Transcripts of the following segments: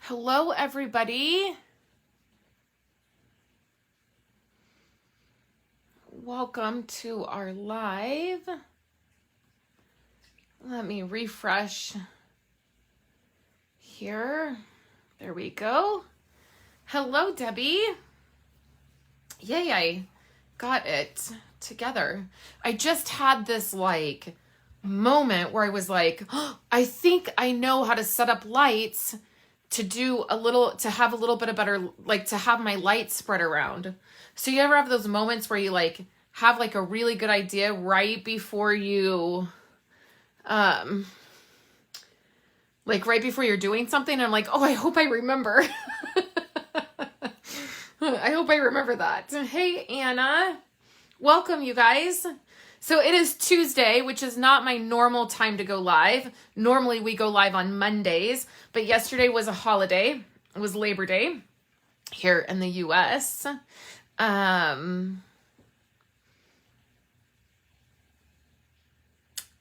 Hello, everybody. Welcome to our live. Let me refresh here. There we go. Hello, Debbie. Yay, I got it together. I just had this moment where I was like, oh, I think I know how to set up lights to have a little bit of better, to have my light spread around. So you ever have those moments where you have a really good idea right before you, right before you're doing something? And I'm like, oh, I hope I remember. I hope I remember that. Hey, Anna. Welcome, you guys. So it is Tuesday, which is not my normal time to go live. Normally we go live on Mondays, but yesterday was a holiday. It was Labor Day here in the US.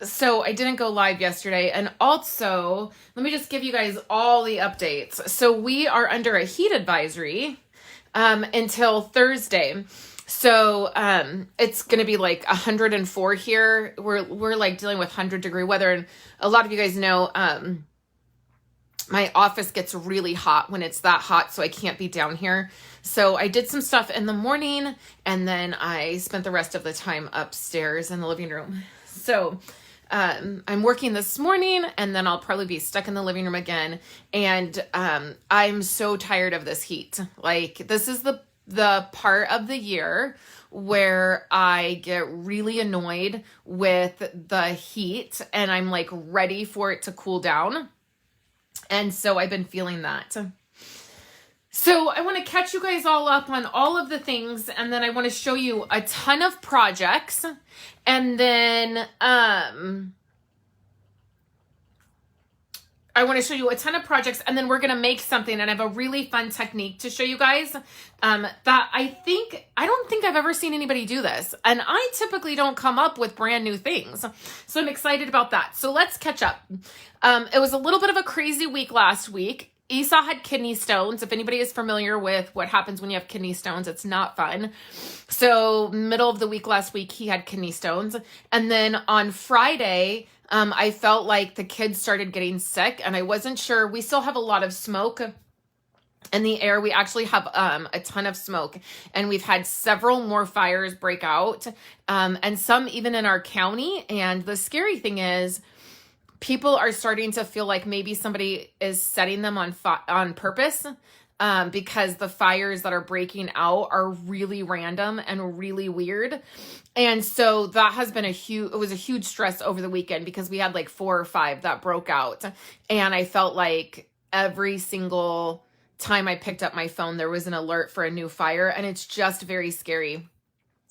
So I didn't go live yesterday. And also, let me just give you guys all the updates. So we are under a heat advisory until Thursday. So it's going to be 104 here. We're dealing with 100-degree weather. And a lot of you guys know my office gets really hot when it's that hot, so I can't be down here. So I did some stuff in the morning, and then I spent the rest of the time upstairs in the living room. So I'm working this morning, and then I'll probably be stuck in the living room again. And I'm so tired of this heat. This is the part of the year where I get really annoyed with the heat, and I'm ready for it to cool down. And so I've been feeling that. So I want to catch you guys all up on all of the things, and then I want to show you a ton of projects, and then I want to show you a ton of projects, and then we're going to make something, and I have a really fun technique to show you guys that I don't think I've ever seen anybody do this, and I typically don't come up with brand new things, so I'm excited about that. So let's catch up. It was a little bit of a crazy week last week. Esau had kidney stones. If anybody is familiar with what happens when you have kidney stones, it's not fun. So middle of the week last week, he had kidney stones. And then on Friday, I felt like the kids started getting sick, and I wasn't sure. We still have a lot of smoke in the air. We actually have a ton of smoke, and we've had several more fires break out, and some even in our county. And the scary thing is, people are starting to feel like maybe somebody is setting them on purpose, because the fires that are breaking out are really random and really weird. And so that has been it was a huge stress over the weekend, because we had 4 or 5 that broke out. And I felt like every single time I picked up my phone, there was an alert for a new fire. And it's just very scary.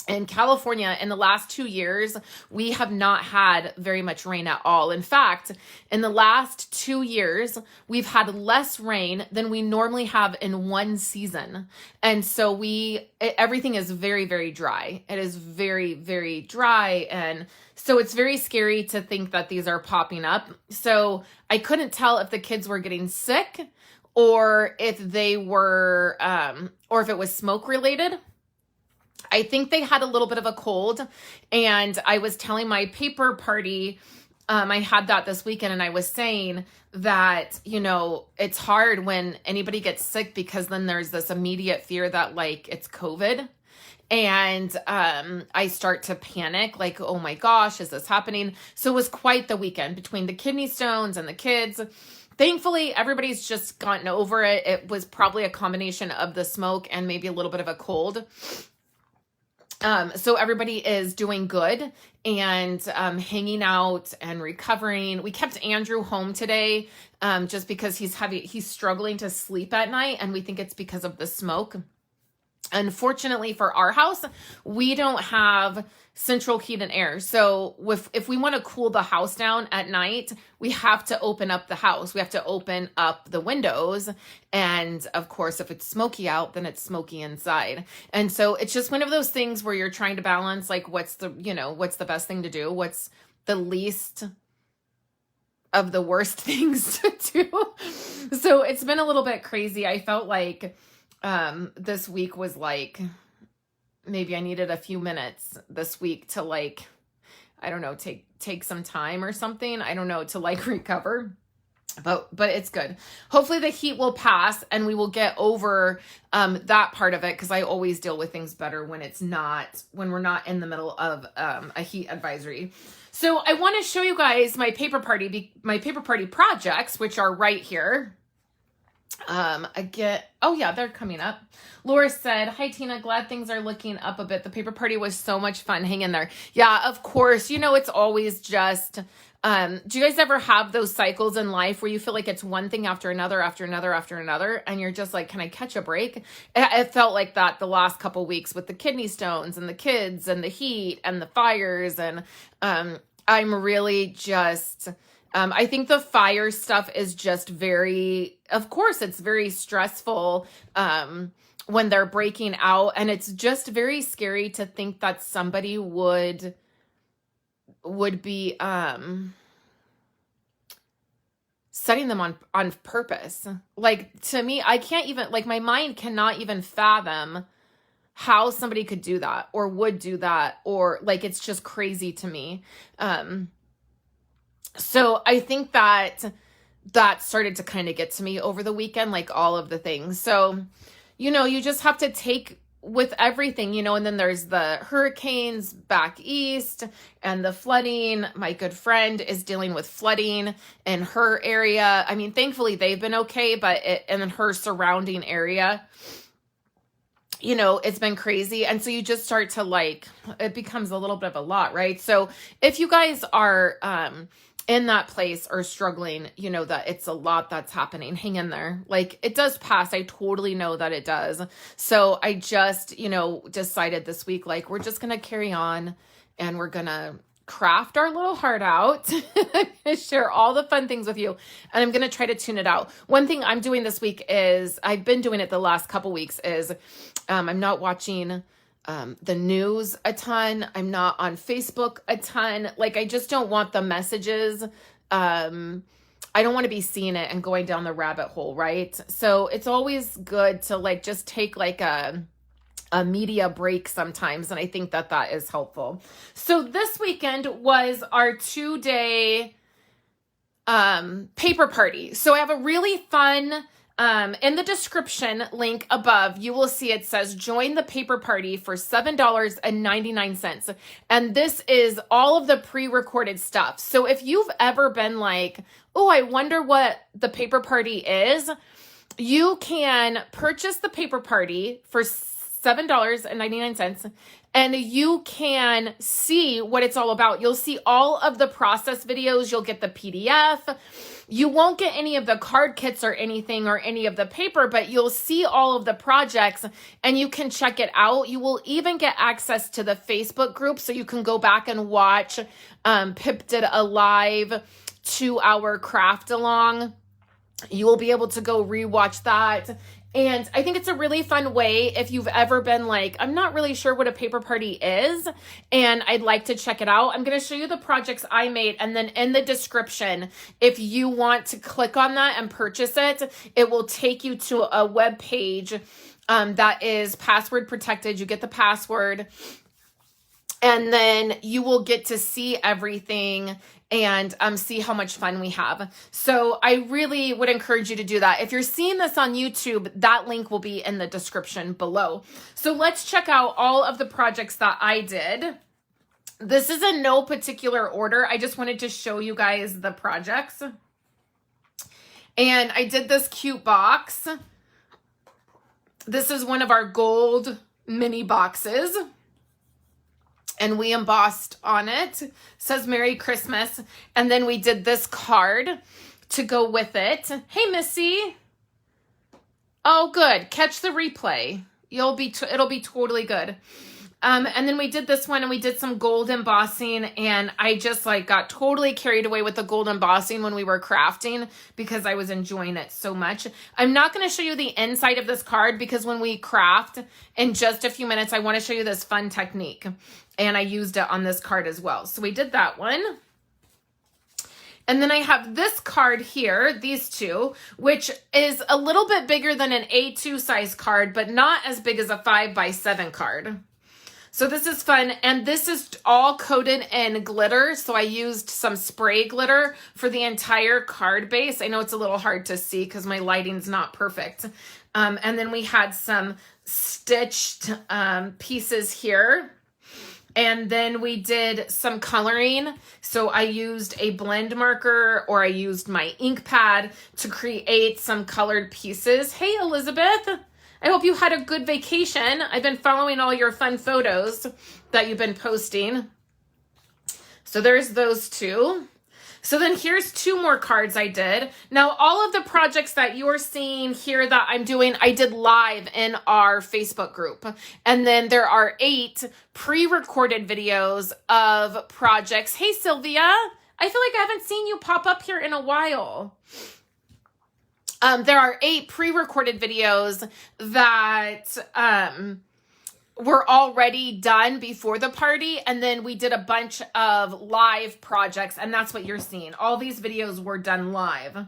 In California, in the last 2 years, we have not had very much rain at all. In fact, in the last 2 years, we've had less rain than we normally have in one season. And so everything is very, very dry. It is very, very dry. And so it's very scary to think that these are popping up. So I couldn't tell if the kids were getting sick, or if they were, or if it was smoke related. I think they had a little bit of a cold, and I was telling my paper party, I had that this weekend, and I was saying that, it's hard when anybody gets sick, because then there's this immediate fear that it's COVID. And I start to panic, oh my gosh, is this happening? So it was quite the weekend between the kidney stones and the kids. Thankfully, everybody's just gotten over it. It was probably a combination of the smoke and maybe a little bit of a cold. So everybody is doing good and hanging out and recovering. We kept Andrew home today just because he's struggling to sleep at night, and we think it's because of the smoke. Unfortunately for our house, we don't have central heat and air. So if we want to cool the house down at night, we have to open up the house. We have to open up the windows. And of course, if it's smoky out, then it's smoky inside. And so it's just one of those things where you're trying to balance, what's the best thing to do? What's the least of the worst things to do. So it's been a little bit crazy. I felt like this week was like, maybe I needed a few minutes this week to like, I don't know, take some time or something. I don't know, to like recover. But it's good. Hopefully the heat will pass and we will get over that part of it, because I always deal with things better when we're not in the middle of a heat advisory. So I want to show you guys my paper party projects, which are right here. Oh yeah, they're coming up. Laura said, "Hi Tina, glad things are looking up a bit. The paper party was so much fun. Hang in there." Yeah, of course. You know, it's always just, do you guys ever have those cycles in life where you feel like it's one thing after another, after another, after another, and you're just like, can I catch a break? It felt like that the last couple weeks with the kidney stones and the kids and the heat and the fires. And, I'm really just, I think the fire stuff is just of course, it's very stressful when they're breaking out. And it's just very scary to think that somebody would be setting them on purpose. Like, to me, I can't even, like, my mind cannot even fathom how somebody could do that or would do that, or like, it's just crazy to me. So I think that started to kind of get to me over the weekend, like all of the things. So, you know, you just have to take with everything, you know, and then there's the hurricanes back east and the flooding. My good friend is dealing with flooding in her area. I mean, thankfully they've been okay, but in her surrounding area, you know, it's been crazy. And so you just start to like, it becomes a little bit of a lot, right? So if you guys are in that place or struggling, you know that it's a lot that's happening. Hang in there. Like, it does pass. I totally know that it does. So I just, you know, decided this week, like, we're just going to carry on and we're going to craft our little heart out. I'm going to share all the fun things with you, and I'm going to try to tune it out. One thing I'm doing this week is, I've been doing it the last couple weeks, is I'm not watching the news a ton. I'm not on Facebook a ton. Like, I just don't want the messages. I don't want to be seeing it and going down the rabbit hole, right? So it's always good to like just take like a media break sometimes. And I think that is helpful. So this weekend was our 2-day paper party. So I have a really fun, in the description link above, you will see it says join the paper party for $7.99. And this is all of the pre-recorded stuff. So if you've ever been like, oh, I wonder what the paper party is, you can purchase the paper party for $7.99, and you can see what it's all about. You'll see all of the process videos. You'll get the PDF. You won't get any of the card kits or anything or any of the paper, but you'll see all of the projects and you can check it out. You will even get access to the Facebook group, so you can go back and watch. Pip did a live 2-hour craft along. You will be able to go rewatch that. And I think it's a really fun way if you've ever been like, I'm not really sure what a paper party is, and I'd like to check it out. I'm going to show you the projects I made, and then in the description, if you want to click on that and purchase it, it will take you to a web page that is password protected. You get the password, and then you will get to see everything and see how much fun we have. So I really would encourage you to do that. If you're seeing this on YouTube, that link will be in the description below. So let's check out all of the projects that I did. This is in no particular order. I just wanted to show you guys the projects. And I did this cute box. This is one of our gold mini boxes. And we embossed on it, says Merry Christmas. And then we did this card to go with it. Hey, Missy. Oh, good. Catch the replay. It'll be totally good. And then we did this one, and we did some gold embossing, and I just like got totally carried away with the gold embossing when we were crafting because I was enjoying it so much. I'm not going to show you the inside of this card because when we craft in just a few minutes, I want to show you this fun technique, and I used it on this card as well. So we did that one. And then I have this card here, these two, which is a little bit bigger than an A2 size card, but not as big as a 5x7 card. So this is fun, and this is all coated in glitter, so I used some spray glitter for the entire card base. I know it's a little hard to see because my lighting's not perfect. And then we had some stitched pieces here. And then we did some coloring. So I used a blend marker, or I used my ink pad to create some colored pieces. Hey, Elizabeth. I hope you had a good vacation. I've been following all your fun photos that you've been posting. So there's those two. So then here's two more cards I did. Now, all of the projects that you're seeing here that I'm doing, I did live in our Facebook group. And then there are 8 pre-recorded videos of projects. Hey, Sylvia, I feel like I haven't seen you pop up here in a while. There are 8 pre-recorded videos that were already done before the party, and then we did a bunch of live projects, and that's what you're seeing. All these videos were done live.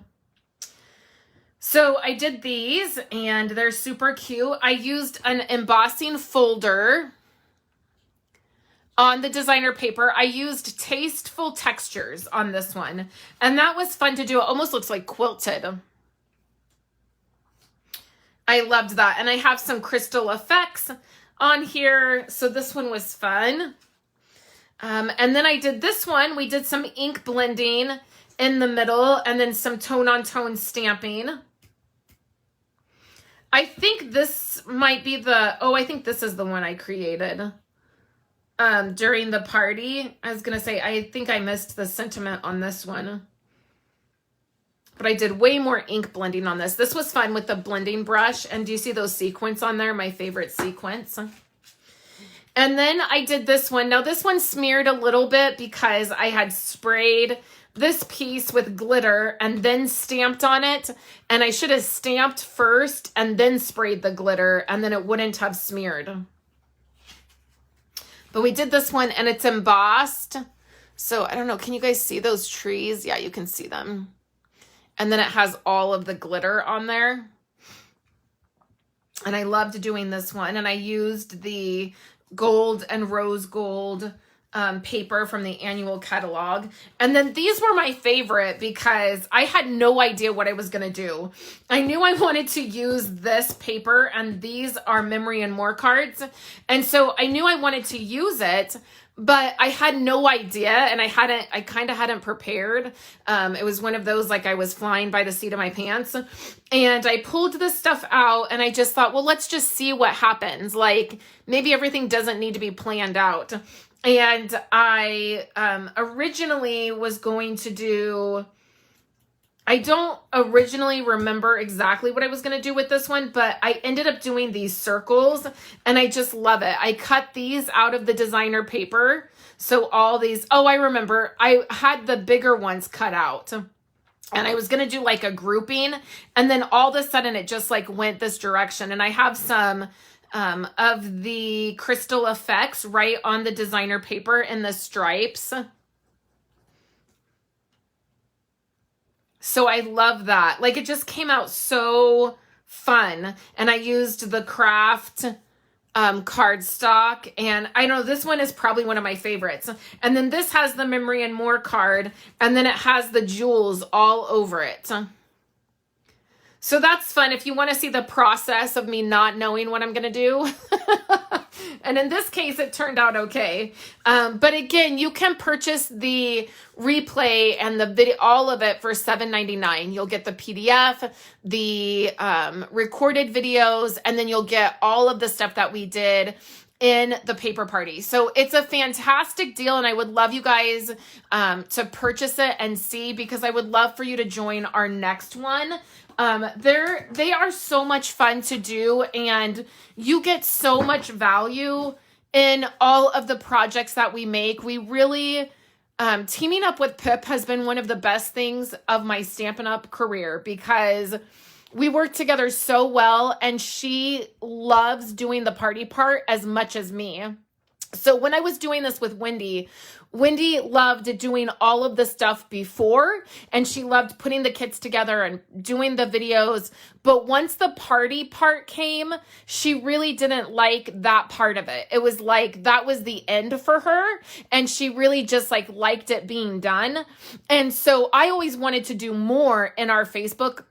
So I did these, and they're super cute. I used an embossing folder on the designer paper. I used tasteful textures on this one, and that was fun to do. It almost looks like quilted. I loved that. And I have some crystal effects on here. So this one was fun. And then I did this one. We did some ink blending in the middle, and then some tone-on-tone stamping. I think this might be I think this is the one I created during the party. I was going to say, I think I missed the sentiment on this one. But I did way more ink blending on this. This was fun with the blending brush. And do you see those sequins on there? My favorite sequence. And then I did this one. Now this one smeared a little bit because I had sprayed this piece with glitter and then stamped on it. And I should have stamped first and then sprayed the glitter, and then it wouldn't have smeared. But we did this one, and it's embossed. So I don't know. Can you guys see those trees? Yeah, you can see them. And then it has all of the glitter on there. And I loved doing this one. And I used the gold and rose gold paper from the annual catalog. And then these were my favorite because I had no idea what I was going to do. I knew I wanted to use this paper, and these are Memory and More cards. And so I knew I wanted to use it, but I had no idea, and I kind of hadn't prepared. It was one of those, like, I was flying by the seat of my pants, and I pulled this stuff out, and I just thought, well, let's just see what happens. Like, maybe everything doesn't need to be planned out. And I originally was going to do, I don't originally remember exactly what I was going to do with this one, but I ended up doing these circles, and I just love it. I cut these out of the designer paper. So all these, oh, I remember I had the bigger ones cut out, and I was going to do like a grouping, and then all of a sudden it just like went this direction. And I have some of the crystal effects right on the designer paper in the stripes. So I love that. Like, it just came out so fun. And I used the craft cardstock. And I know this one is probably one of my favorites. And then this has the Memory and More card. And then it has the jewels all over it. So that's fun if you want to see the process of me not knowing what I'm going to do. And in this case, it turned out okay. But again, you can purchase the replay and the video, all of it for $7.99. You'll get the PDF, the recorded videos, and then you'll get all of the stuff that we did in the paper party. So it's a fantastic deal, and I would love you guys to purchase it and see, because I would love for you to join our next one. They are so much fun to do, and you get so much value in all of the projects that we make. We really, teaming up with Pip has been one of the best things of my Stampin' Up! Career, because we work together so well, and she loves doing the party part as much as me. So when I was doing this with Wendy loved doing all of the stuff before, and she loved putting the kits together and doing the videos. But once the party part came, she really didn't like that part of it. It was like that was the end for her, and she really just like liked it being done. And so I always wanted to do more in our Facebook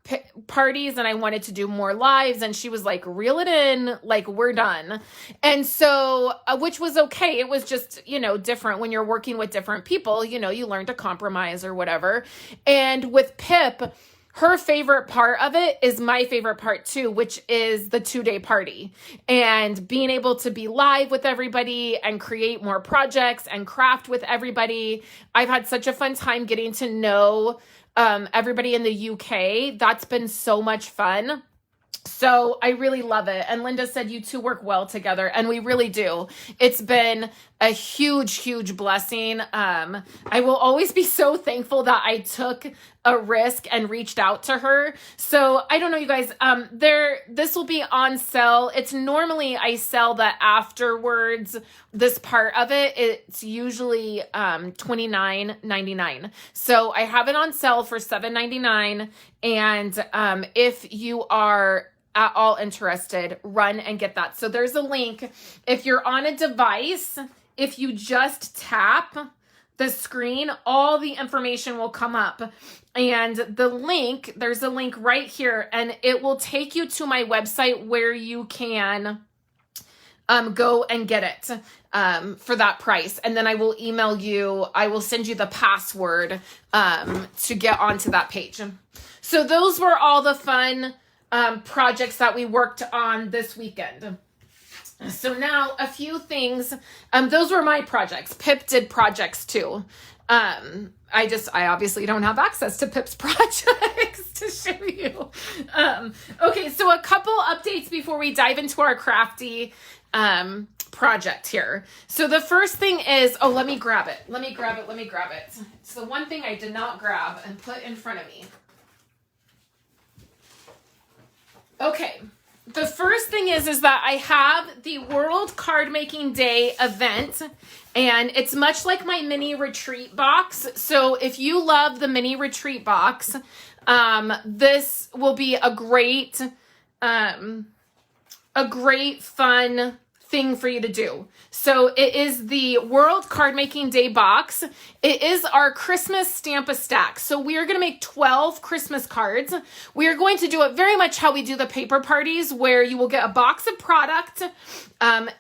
parties, and I wanted to do more lives, and she was like, reel it in, like we're done. And so which was okay. It was just, you know, different when you're working with different people, you know, you learn to compromise or whatever. And with Pip, her favorite part of it is my favorite part too, which is the 2-day party and being able to be live with everybody and create more projects and craft with everybody. I've had such a fun time getting to know everybody in the UK. That's been so much fun. So I really love it. And Linda said you two work well together, and we really do. It's been a huge, huge blessing. I will always be so thankful that I took a risk and reached out to her. So I don't know, you guys, this will be on sale. It's normally I sell that afterwards. This part of it, it's usually $29.99. So I have it on sale for $7.99. And if you are at all interested, run and get that. So there's a link. If you're on a device, if you just tap the screen, all the information will come up. And the link, there's a link right here, and it will take you to my website where you can go and get it for that price. And then I will email you, I will send you the password to get onto that page. So those were all the fun projects that we worked on this weekend. So now a few things. Those were my projects. Pip did projects too. I obviously don't have access to Pip's projects to show you. Okay, so a couple updates before we dive into our crafty project here. So the first thing is, let me grab it. It's the one thing I did not grab and put in front of me. Okay, the first thing is that I have the World Card Making Day event, and it's much like my mini retreat box. So if you love the mini retreat box, this will be a great fun thing for you to do. So it is the World Card Making Day box. It is our Christmas Stamp-A-Stack. So we are going to make 12 Christmas cards. We are going to do it very much how we do the paper parties, where you will get a box of product.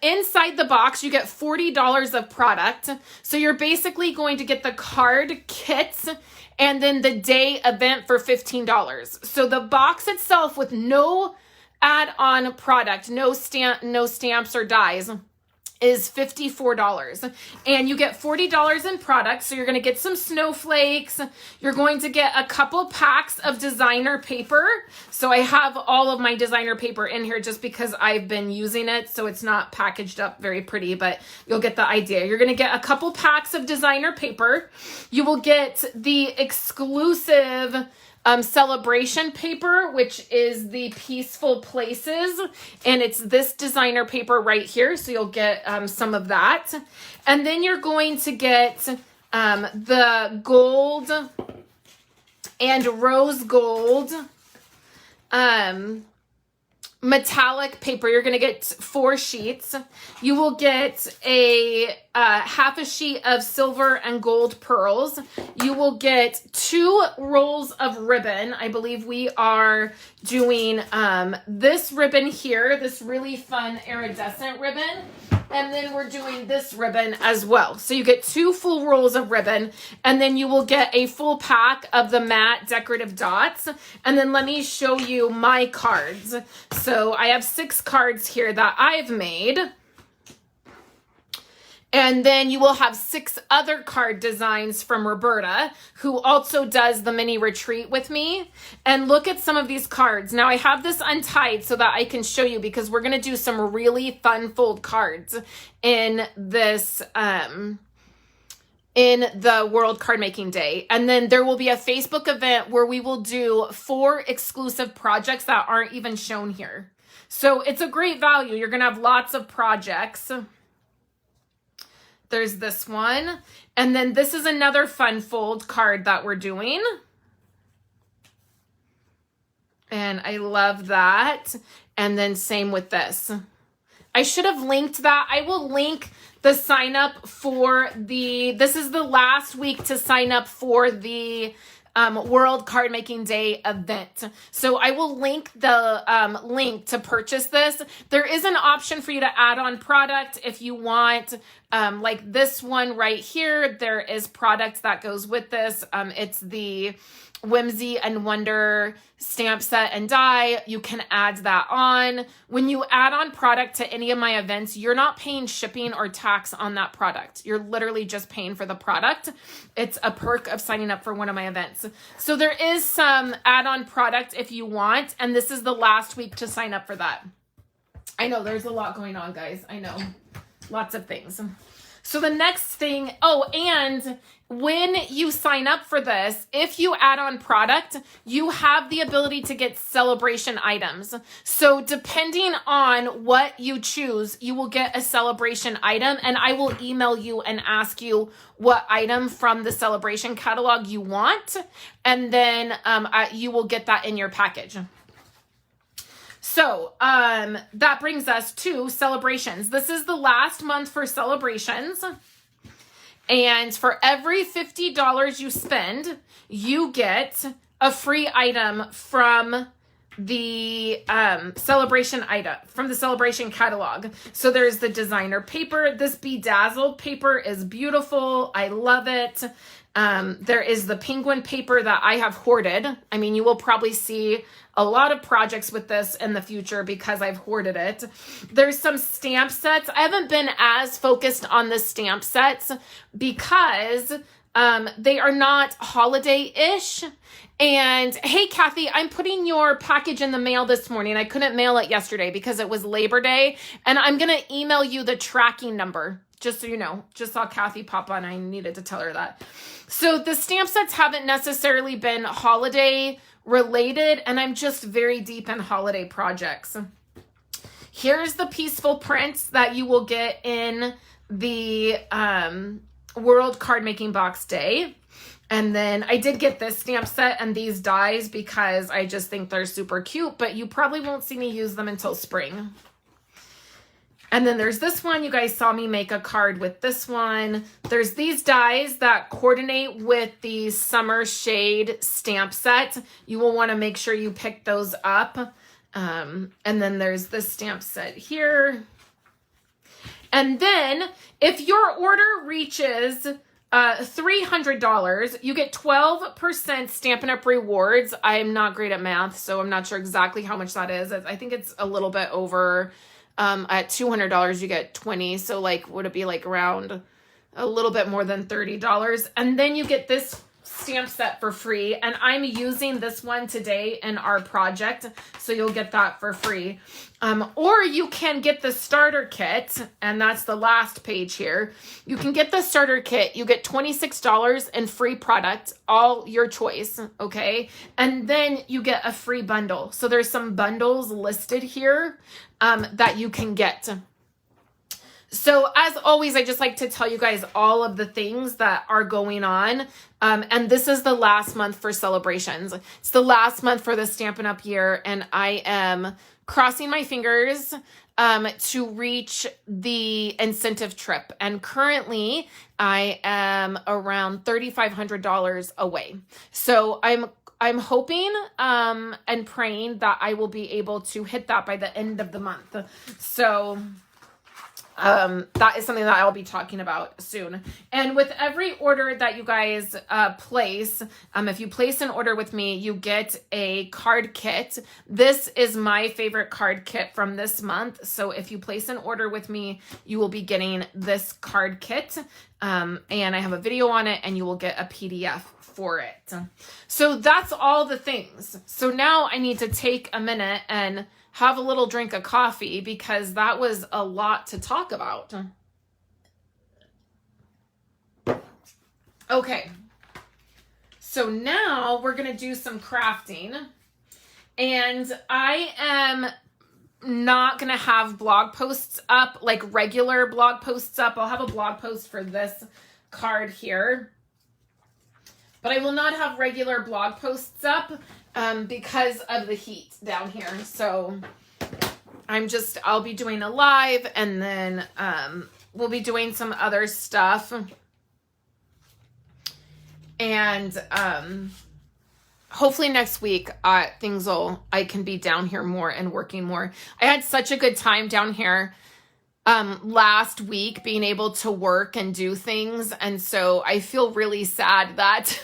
Inside the box, you get $40 of product. So you're basically going to get the card kits and then the day event for $15. So the box itself with no add-on product, no stamps or dies, is $54. And you get $40 in product. So you're going to get some snowflakes. You're going to get a couple packs of designer paper. So I have all of my designer paper in here just because I've been using it. So it's not packaged up very pretty, but you'll get the idea. You're going to get a couple packs of designer paper. You will get the exclusive celebration paper, which is the Peaceful Places, and it's this designer paper right here, so you'll get some of that. And then you're going to get the gold and rose gold metallic paper. You're going to get 4 sheets. You will get a half a sheet of silver and gold pearls. You will get 2 rolls of ribbon. I believe we are doing this ribbon here, this really fun iridescent ribbon. And then we're doing this ribbon as well. So you get 2 full rolls of ribbon, and then you will get a full pack of the matte decorative dots. And then let me show you my cards. So I have 6 cards here that I've made. And then you will have 6 other card designs from Roberta, who also does the mini retreat with me. And look at some of these cards. Now I have this untied so that I can show you, because we're going to do some really fun fold cards in this, in the World Card Making Day. And then there will be a Facebook event where we will do 4 exclusive projects that aren't even shown here. So it's a great value. You're going to have lots of projects. there's this one. And then this is another fun fold card that we're doing. And I love that. And then same with this. I should have linked that. I will link the sign up for this is the last week to sign up for the World Card Making Day event. So I will link the link to purchase this. There is an option for you to add on product if you want, like this one right here. There is product that goes with this. It's the Whimsy and Wonder stamp set and die. You can add that on. When you add on product to any of my events, you're not paying shipping or tax on that product. You're literally just paying for the product. It's a perk of signing up for one of my events. So there is some add-on product if you want, and this is the last week to sign up for that. I know there's a lot going on, guys. I know. Lots of things. So the next thing, oh, and when you sign up for this, if you add on product, you have the ability to get celebration items. So depending on what you choose, you will get a celebration item, and I will email you and ask you what item from the celebration catalog you want, and then you will get that in your package. So that brings us to celebrations. This is the last month for celebrations. And for every $50 you spend, you get a free item from the celebration catalog. So there's the designer paper. This bedazzled paper is beautiful. I love it. There is the penguin paper that I have hoarded. I mean, you will probably see a lot of projects with this in the future because I've hoarded it. There's some stamp sets. I haven't been as focused on the stamp sets because they are not holiday-ish. And hey, Kathy, I'm putting your package in the mail this morning. I couldn't mail it yesterday because it was Labor Day. And I'm going to email you the tracking number, just so you know. Just saw Kathy pop on. I needed to tell her that. So the stamp sets haven't necessarily been holiday related, and I'm just very deep in holiday projects. Here's the peaceful prints that you will get in the World Card Making Box Day. And then I did get this stamp set and these dies because I just think they're super cute, but you probably won't see me use them until spring. And then there's this one. You guys saw me make a card with this one. There's these dies that coordinate with the Summer Shade stamp set. You will want to make sure you pick those up. And then there's this stamp set here. And then if your order reaches $300, you get 12% Stampin' Up! Rewards. I'm not great at math, so I'm not sure exactly how much that is. I think it's a little bit over... at $200 you get 20, so like would it be like around a little bit more than $30? And then you get this stamp set for free, and I'm using this one today in our project, so you'll get that for free. Or you can get the starter kit, and that's the last page here. You can get the starter kit. You get $26 in free product, all your choice, okay? And then you get a free bundle. So there's some bundles listed here that you can get. So as always, I just like to tell you guys all of the things that are going on. And this is the last month for celebrations. It's the last month for the Stampin' Up! Year, and I am crossing my fingers to reach the incentive trip. And currently, I am around $3,500 away. So I'm hoping and praying that I will be able to hit that by the end of the month. So... that is something that I'll be talking about soon. And with every order that you guys place, if you place an order with me, you get a card kit. This is my favorite card kit from this month. So if you place an order with me, you will be getting this card kit. And I have a video on it, and you will get a PDF for it. So that's all the things. So now I need to take a minute and have a little drink of coffee because that was a lot to talk about. Okay. So now we're going to do some crafting. And I am not going to have blog posts up, like regular blog posts up. I'll have a blog post for this card here, but I will not have regular blog posts up because of the heat down here. So I'll be doing a live, and then we'll be doing some other stuff. And hopefully next week, I can be down here more and working more. I had such a good time down here last week being able to work and do things. And so I feel really sad that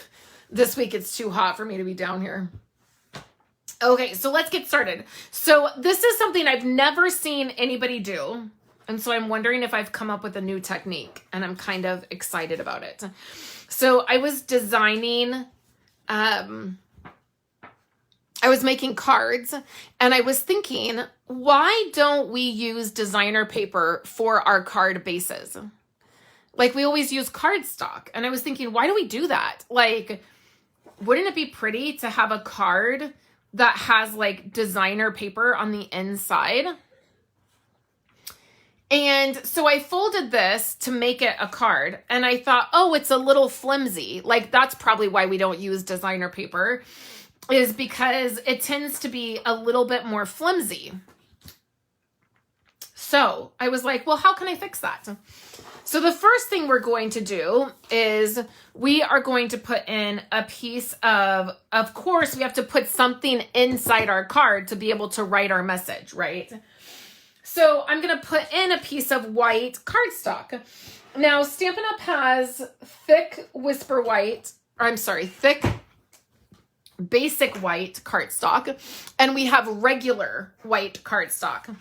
this week it's too hot for me to be down here. Okay, so let's get started. So this is something I've never seen anybody do. And so I'm wondering if I've come up with a new technique, and I'm kind of excited about it. So I was designing, I was making cards, and I was thinking, why don't we use designer paper for our card bases? Like, we always use cardstock. And I was thinking, why do we do that? Like, wouldn't it be pretty to have a card that has like designer paper on the inside? And so I folded this to make it a card, and I thought, oh, it's a little flimsy. Like, that's probably why we don't use designer paper, is because it tends to be a little bit more flimsy. So I was like, well, how can I fix that? So the first thing we're going to do is we are going to put in a piece of course, we have to put something inside our card to be able to write our message, right? So I'm going to put in a piece of white cardstock. Now, Stampin' Up! Has thick basic white cardstock, and we have regular white cardstock.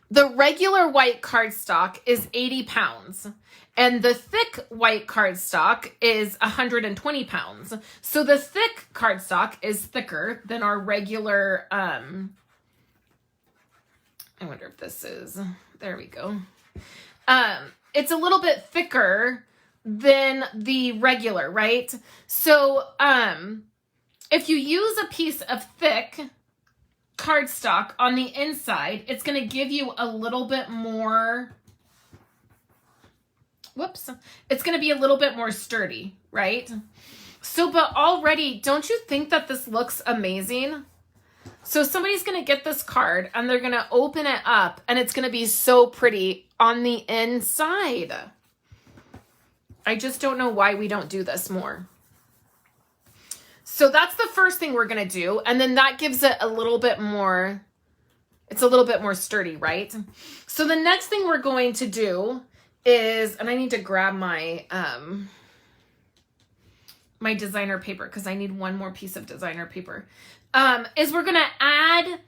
The regular white cardstock is 80 pounds, and the thick white cardstock is 120 pounds. So the thick cardstock is thicker than our regular, I wonder if this is, there we go. It's a little bit thicker than the regular, right? So if you use a piece of thick cardstock on the inside, it's going to give you a little bit more, it's going to be a little bit more sturdy, right? So, but already, don't you think that this looks amazing? So somebody's going to get this card and they're going to open it up, and it's going to be so pretty on the inside. I just don't know why we don't do this more. So that's the first thing we're going to do. And then that gives it a little bit more, it's a little bit more sturdy, right? So the next thing we're going to do is, and I need to grab my, my designer paper because I need one more piece of designer paper, is we're going to add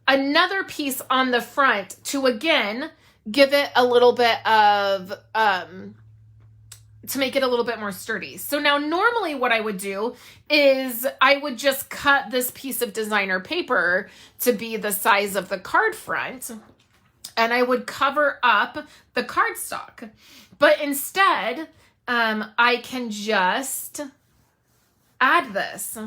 another piece on the front to, again, give it a little bit of, to make it a little bit more sturdy. So now normally what I would do is I would just cut this piece of designer paper to be the size of the card front, and I would cover up the cardstock. But instead, I can just add this.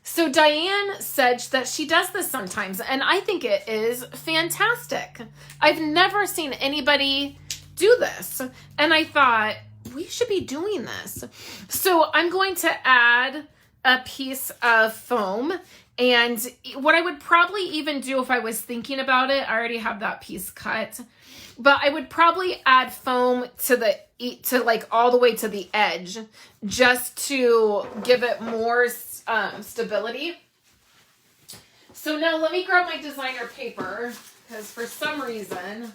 So Diane said that she does this sometimes, and I think it is fantastic. I've never seen anybody do this, and I thought, we should be doing this. So I'm going to add a piece of foam, and what I would probably even do if I was thinking about it, I already have that piece cut, but I would probably add foam to like all the way to the edge, just to give it more stability. So now let me grab my designer paper, because for some reason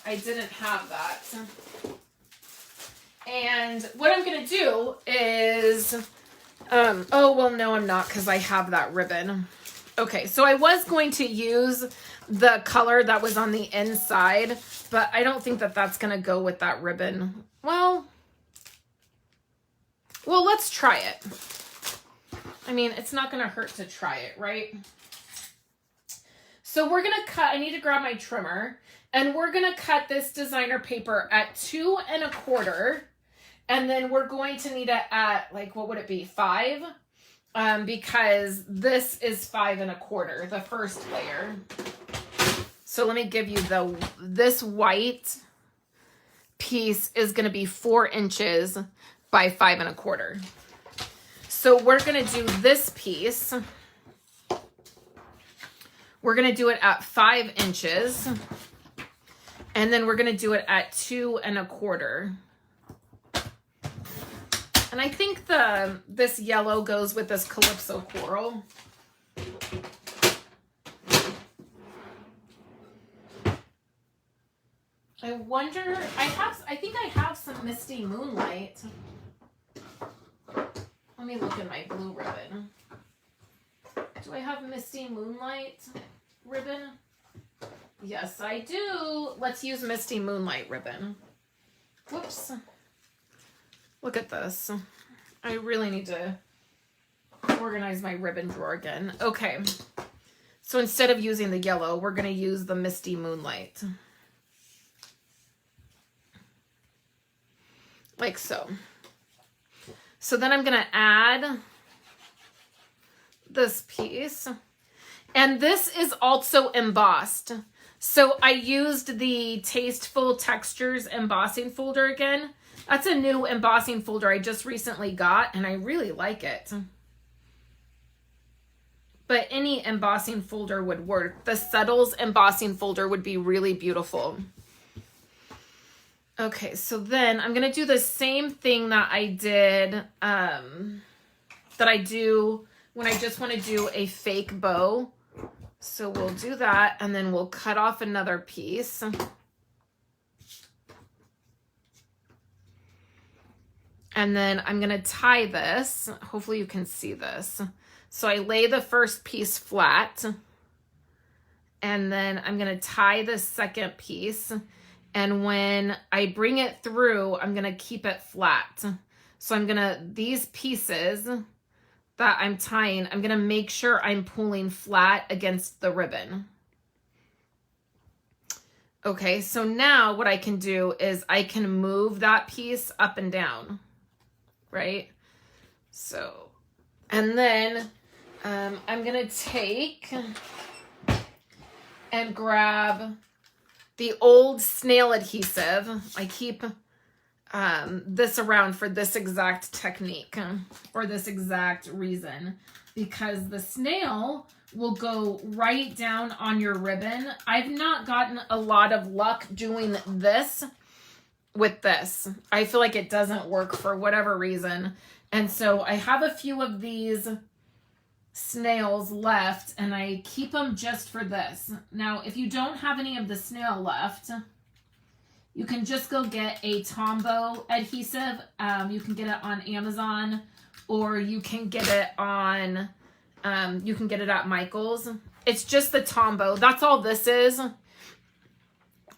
I didn't have that. And what I'm going to do is, oh, well, no, I'm not, because I have that ribbon. Okay, so I was going to use the color that was on the inside, but I don't think that that's going to go with that ribbon. Well, let's try it. I mean, it's not going to hurt to try it, right? So we're going to cut, I need to grab my trimmer, and we're going to cut this designer paper at 2 1/4. And then we're going to need it at, like, what would it be, 5? Because this is 5 1/4, the first layer. So let me give you this white piece is going to be 4 inches by 5 1/4. So we're going to do this piece. We're going to do it at 5 inches. And then we're going to do it at 2 1/4. And I think this yellow goes with this Calypso coral. I wonder, I think I have some Misty Moonlight. Let me look at my blue ribbon. Do I have Misty Moonlight ribbon? Yes, I do. Let's use Misty Moonlight ribbon. Whoops. Look at this. I really need to organize my ribbon drawer again. Okay. So instead of using the yellow, we're going to use the Misty Moonlight. Like so. So then I'm going to add this piece. And this is also embossed. So I used the Tasteful Textures embossing folder again. That's a new embossing folder I just recently got, and I really like it. But any embossing folder would work. The Settles embossing folder would be really beautiful. Okay, so then I'm going to do the same thing that I did, that I do when I just want to do a fake bow. So we'll do that, and then we'll cut off another piece. And then I'm going to tie this. Hopefully you can see this. So I lay the first piece flat, and then I'm going to tie the second piece. And when I bring it through, I'm going to keep it flat. So I'm going to, these pieces that I'm tying, I'm going to make sure I'm pulling flat against the ribbon. Okay, so now what I can do is I can move that piece up and down, right? So, and then I'm going to take and grab the old snail adhesive. I keep this around for this exact technique or this exact reason, because the snail will go right down on your ribbon. I've not gotten a lot of luck doing this with this. I feel like it doesn't work for whatever reason. And so I have a few of these snails left, and I keep them just for this. Now, if you don't have any of the snail left, you can just go get a Tombow adhesive. You can get it on Amazon, or you can get it on, you can get it at Michael's. It's just the Tombow. That's all this is.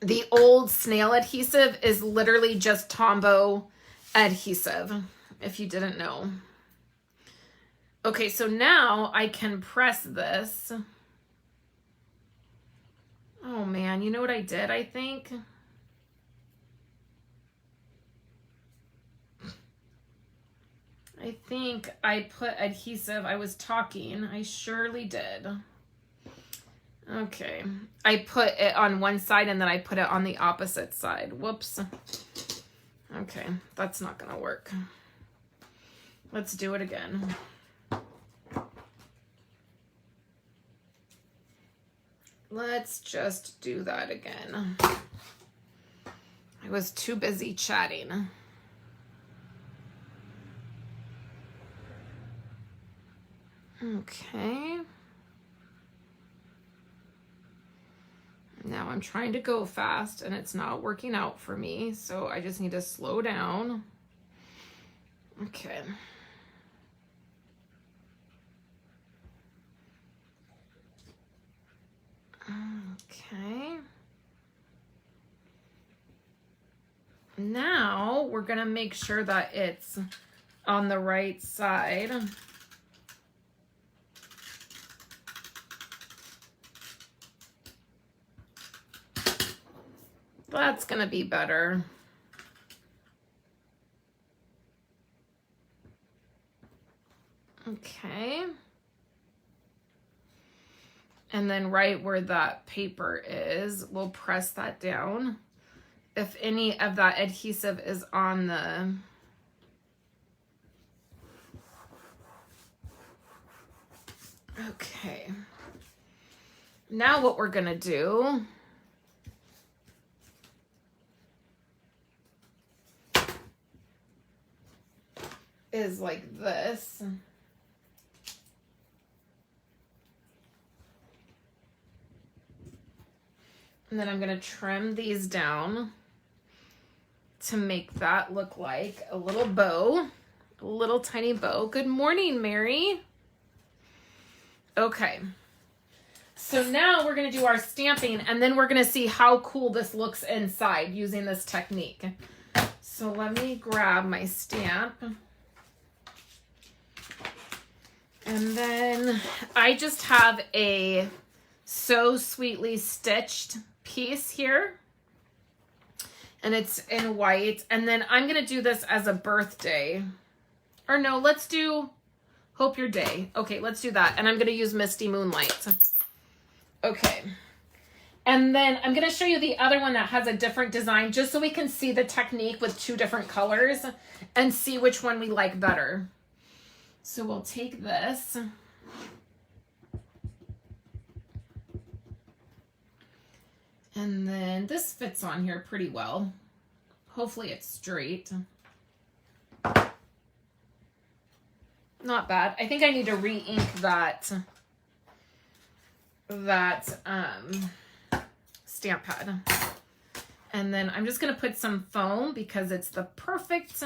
The old snail adhesive is literally just Tombow adhesive, if you didn't know. Okay, so now I can press this. Oh man, you know what I did, I think? I think I put adhesive. I was talking. I surely did. Okay. I put it on one side and then I put it on the opposite side. Whoops. Okay, that's not gonna work. Let's do it again. Let's just do that again. I was too busy chatting. Okay. Now I'm trying to go fast and it's not working out for me, so I just need to slow down. Okay. Okay. Now we're gonna make sure that it's on the right side. That's gonna be better. Okay. And then right where that paper is, we'll press that down. If any of that adhesive is on the okay. Now what we're gonna do is like this. And then I'm gonna trim these down to make that look like a little bow, a little tiny bow. Good morning, Mary. Okay. So now we're gonna do our stamping, and then we're gonna see how cool this looks inside using this technique. So let me grab my stamp. And then I just have a So Sweetly Stitched piece here. And it's in white. And then I'm going to do this as a birthday. Or no, let's do Hope Your Day. Okay, let's do that. And I'm going to use Misty Moonlight. Okay. And then I'm going to show you the other one that has a different design, just so we can see the technique with two different colors and see which one we like better. So we'll take this. And then this fits on here pretty well. Hopefully it's straight. Not bad. I think I need to re-ink that stamp pad. And then I'm just going to put some foam because it's the perfect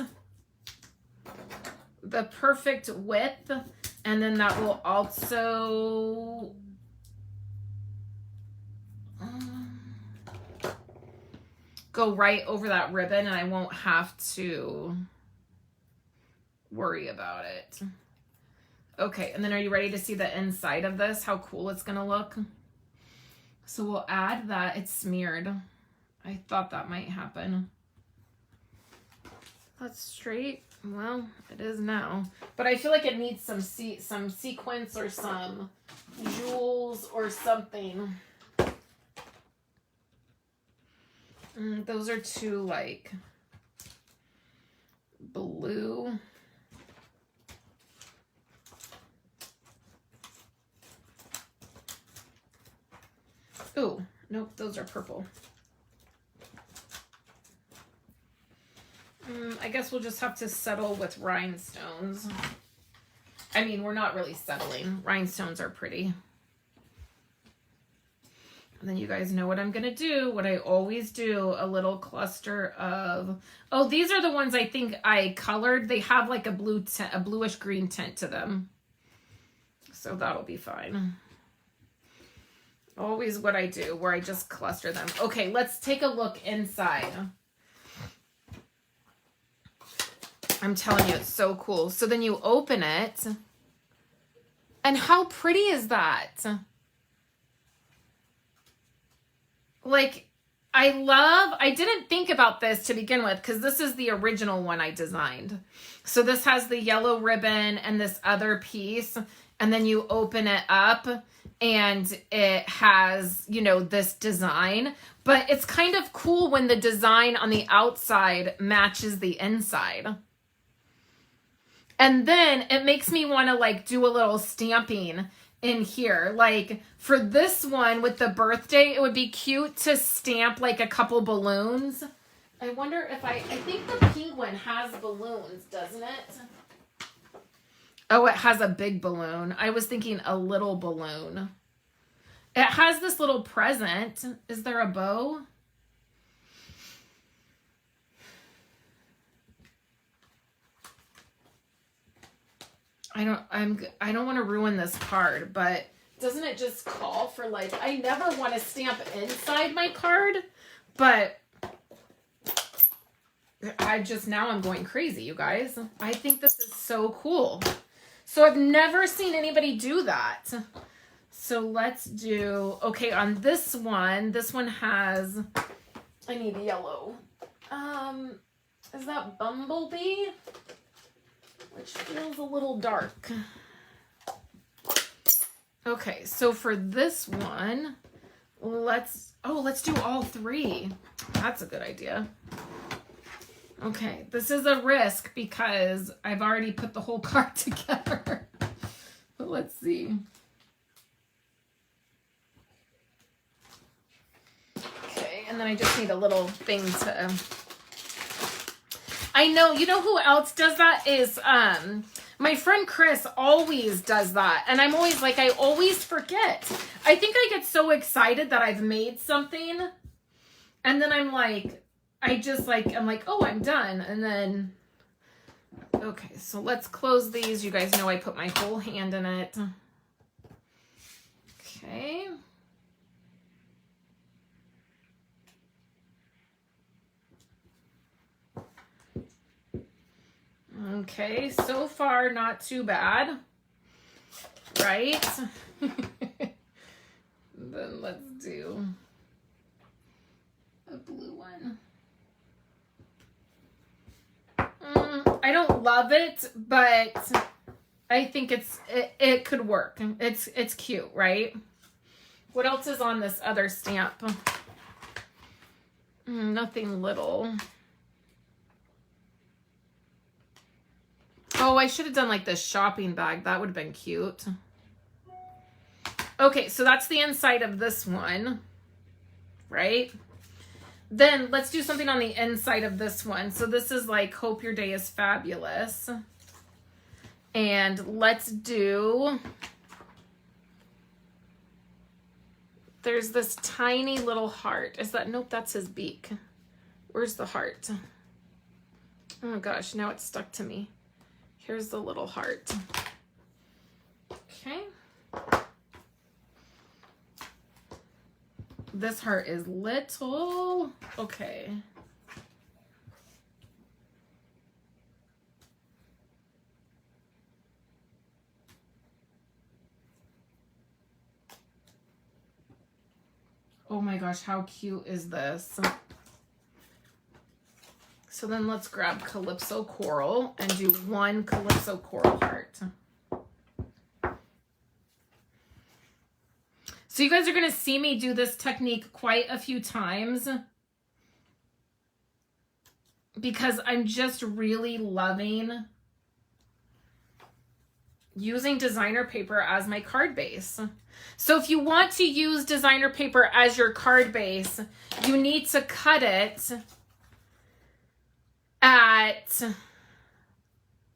width. And then that will also go right over that ribbon, and I won't have to worry about it. Okay, and then are you ready to see the inside of this? How cool it's gonna look? So we'll add that. It's smeared. I thought that might happen. That's straight. Well, it is now. But I feel like it needs some sequins or some jewels or something. Those are too, like, blue. Oh, nope, those are purple. I guess we'll just have to settle with rhinestones. I mean, we're not really settling. Rhinestones are pretty. And then you guys know what I'm going to do, what I always do, a little cluster of, oh, these are the ones I think I colored. They have like a bluish green tint to them. So that'll be fine. Always what I do, where I just cluster them. Okay, let's take a look inside. I'm telling you, it's so cool. So then you open it. And how pretty is that? Like, I didn't think about this to begin with because this is the original one I designed. So this has the yellow ribbon and this other piece, and then you open it up and it has, you know, this design. But it's kind of cool when the design on the outside matches the inside. And then it makes me want to like do a little stamping in here. Like for this one with the birthday, it would be cute to stamp like a couple balloons. I wonder if I think the penguin has balloons, doesn't it? Oh, it has a big balloon. I was thinking a little balloon. It has this little present. Is there a bow? I don't want to ruin this card, but doesn't it just call for like, I never want to stamp inside my card, but now I'm going crazy, you guys. I think this is so cool. So I've never seen anybody do that. So let's do, okay, on this one has, I need yellow. Is that Bumblebee? Which feels a little dark. Okay, so for this one, let's do all three. That's a good idea. Okay, this is a risk because I've already put the whole card together. But let's see. Okay, and then I just need a little thing to... I know, you know who else does that is my friend Chris always does that. And I'm always like, I always forget. I think I get so excited that I've made something. And then I'm like, I'm like, oh, I'm done. And then, okay, so let's close these. You guys know I put my whole hand in it. Okay. Okay, so far not too bad, right? Then let's do a blue one. I don't love it, but I think it could work. It's cute, right? What else is on this other stamp? Nothing little. Oh, I should have done like this shopping bag. That would have been cute. Okay, so that's the inside of this one, right? Then let's do something on the inside of this one. So this is like, hope your day is fabulous. And let's do, there's this tiny little heart. Is that, nope, that's his beak. Where's the heart? Oh gosh, now it's stuck to me. Here's the little heart. Okay. This heart is little. Okay. Oh my gosh, how cute is this? So then let's grab Calypso Coral and do one Calypso Coral heart. So you guys are going to see me do this technique quite a few times because I'm just really loving using designer paper as my card base. So if you want to use designer paper as your card base, you need to cut it at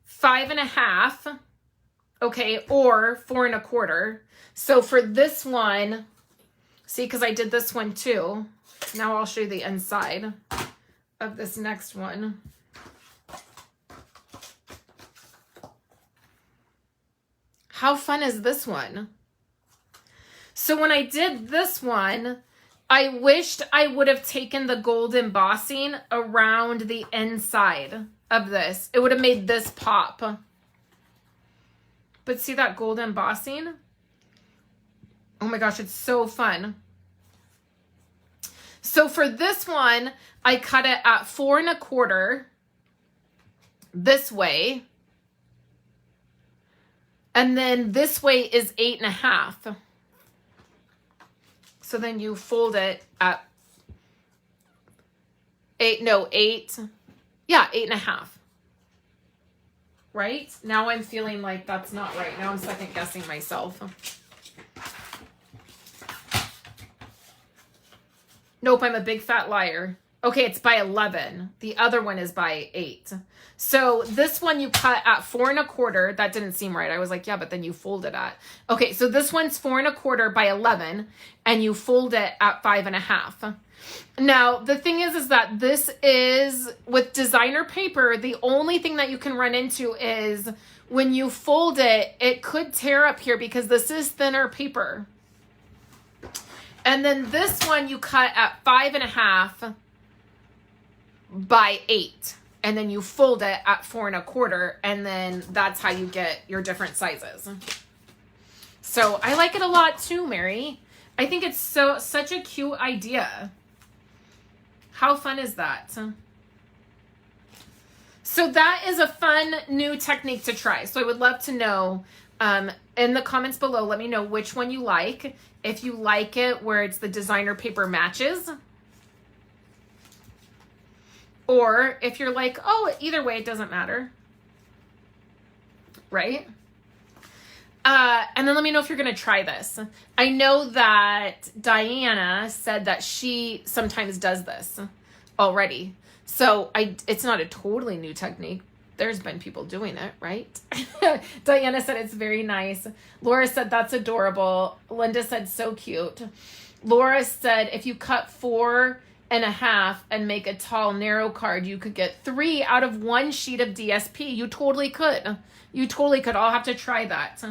5.5, okay, or 4 1/4. So for this one, see, because I did this one too. Now I'll show you the inside of this next one. How fun is this one? So when I did this one, I wished I would have taken the gold embossing around the inside of this. It would have made this pop. But see that gold embossing? Oh my gosh, it's so fun. So for this one, I cut it at 4 1/4 this way. And then this way is 8.5. So then you fold it at 8, yeah, 8.5. Right? Now I'm feeling like that's not right. Now I'm second guessing myself. Nope, I'm a big fat liar. Okay, it's by 11. The other one is by 8. So this one you cut at 4 1/4. That didn't seem right. I was like, yeah, but then you fold it at. Okay, so this one's 4 1/4 by 11, and you fold it at 5.5. Now, the thing is that this is, with designer paper, the only thing that you can run into is when you fold it, it could tear up here because this is thinner paper. And then this one you cut at 5.5 by 8. And then you fold it at 4 1/4, and then that's how you get your different sizes. So I like it a lot too, Mary. I think it's such a cute idea. How fun is that? So that is a fun new technique to try. So I would love to know In the comments below, let me know which one you like. If you like it where it's the designer paper matches, or if you're like, oh, either way, it doesn't matter, right? And then let me know if you're going to try this. I know that Diana said that she sometimes does this already. So it's not a totally new technique. There's been people doing it, right? Diana said it's very nice. Laura said that's adorable. Linda said so cute. Laura said if you cut 4.5 and make a tall narrow card, you could get 3 out of 1 sheet of DSP. You totally could. You totally could. I'll have to try that.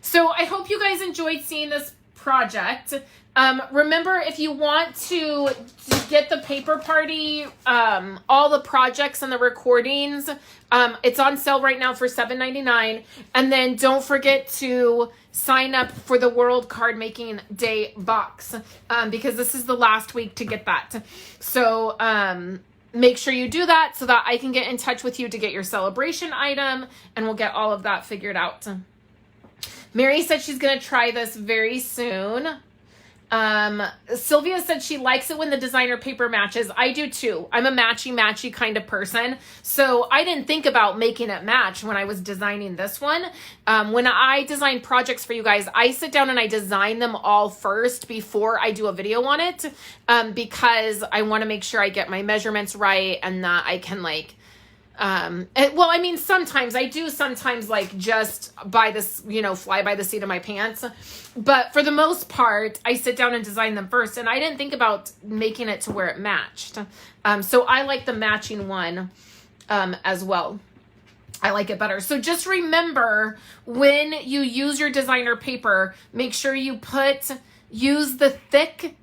So I hope you guys enjoyed seeing this project. Remember, if you want to get the paper party, all the projects and the recordings, it's on sale right now for $7.99. And then don't forget to sign up for the World Card Making Day box, because this is the last week to get that. So make sure you do that so that I can get in touch with you to get your celebration item, and we'll get all of that figured out. Mary said she's going to try this very soon. Sylvia said she likes it when the designer paper matches. I do too. I'm a matchy kind of person. So I didn't think about making it match when I was designing this one. When I design projects for you guys, I sit down and I design them all first before I do a video on it. Because I want to make sure I get my measurements right and that I can well, I mean, sometimes like just by this, fly by the seat of my pants. But for the most part, I sit down and design them first. And I didn't think about making it to where it matched. So I like the matching one as well. I like it better. So just remember, when you use your designer paper, make sure you use the thick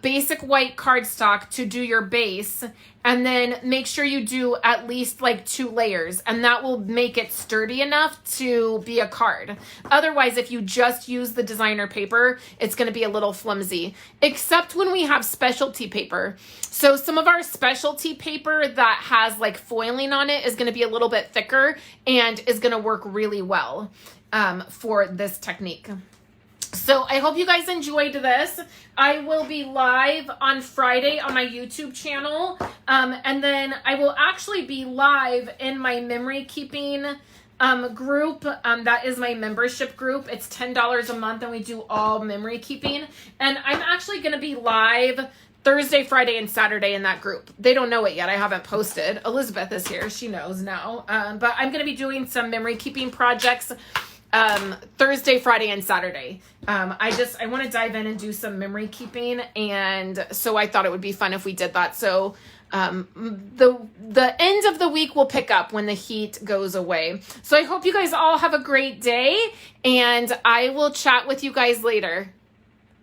basic white cardstock to do your base, and then make sure you do at least like 2 layers, and that will make it sturdy enough to be a card. Otherwise, if you just use the designer paper, it's going to be a little flimsy, except when we have specialty paper. So some of our specialty paper that has like foiling on it is going to be a little bit thicker and is going to work really well for this technique. So I hope you guys enjoyed this. I will be live on Friday on my YouTube channel. And then I will actually be live in my memory keeping group. That is my membership group. It's $10 a month and we do all memory keeping. And I'm actually going to be live Thursday, Friday, and Saturday in that group. They don't know it yet. I haven't posted. Elizabeth is here. She knows now. But I'm going to be doing some memory keeping projects Thursday, Friday, and Saturday. I want to dive in and do some memory keeping, and so I thought it would be fun if we did that. So the end of the week will pick up when the heat goes away. So I hope you guys all have a great day, and I will chat with you guys later.